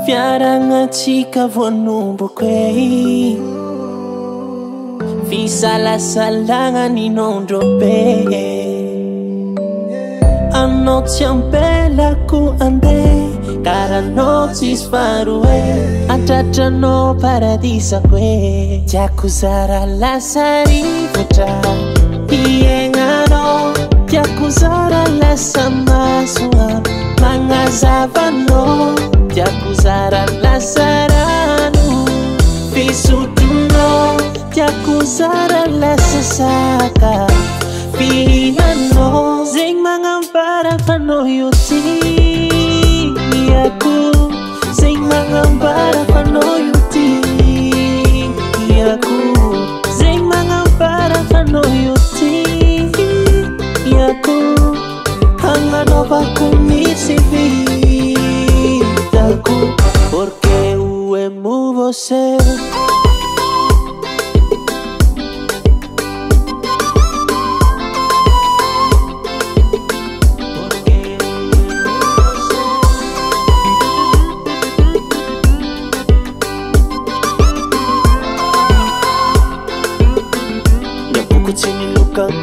Fiaragnatsika voanomboka e fisalasalagna ninondro be anao tsy ampelako andeha karanao tsisy faroe antratranao paradisako e tiako zara lasa rivotra iaignanao tiako zara lasa masoa magnazavanao tiako zara lasa rano fisotronao tiako zara lasa saka fihinanao zegny magnambara fanao io tiako zegny magnambara fanao io tiako zegny magnambara fanao io tiako hagnanovako mihitsy vitako porque eu amo você.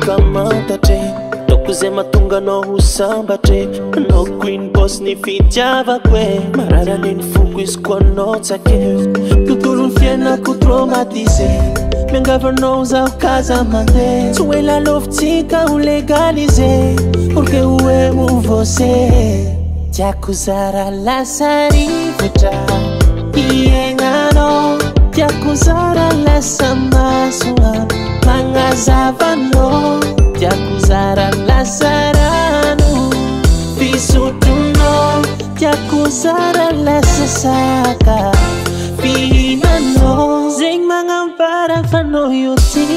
Kamatatre toko zay mahatonga anao ho sambatre anao queen boss ny fitiavako e mararany ny foko izy koa anao tsake tontolo ny fiainako traumatise miangavanao zaho kaza mandeha tsy hoe lalaovintsika ho legalize porque eu amo você tiako zara lasa rivotra iaignanao tiako zara lasa masoa magnazavanao tiako zara lasa rano fisotronao tiako zara lasa saka fihinanao zegny magnambara fanao io tiako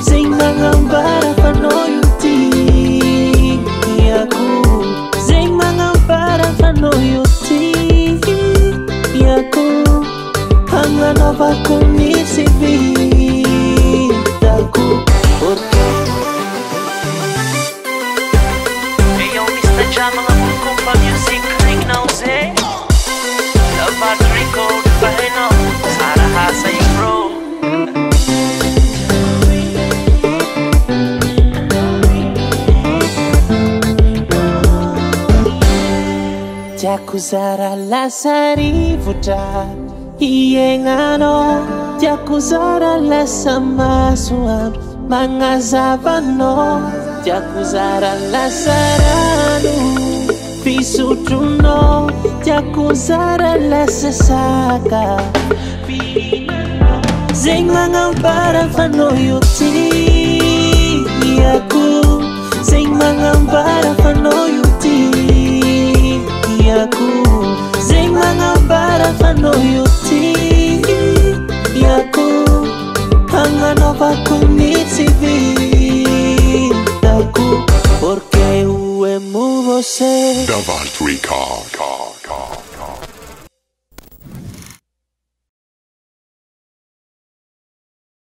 zegny magnambara fanao io tiako zegny magnambara fanao io tiako hagnanovako mihitsy vitako porque eu Mr. Jamala kumpa music ring now say the Patrico Baheno Sara Hasa bro tiako zara lasa rivotra iaignanao tiako zara lasa masoa magnazavanao tiako zara lasa rano fisotronao tiako zara lasa saka zegny magnambara fanao io tiako zegny magnambara fanao io tiako zegny magnambara fanao io tiako hagnanovako mihitsy vitako porque eu amo você. Davalt Record.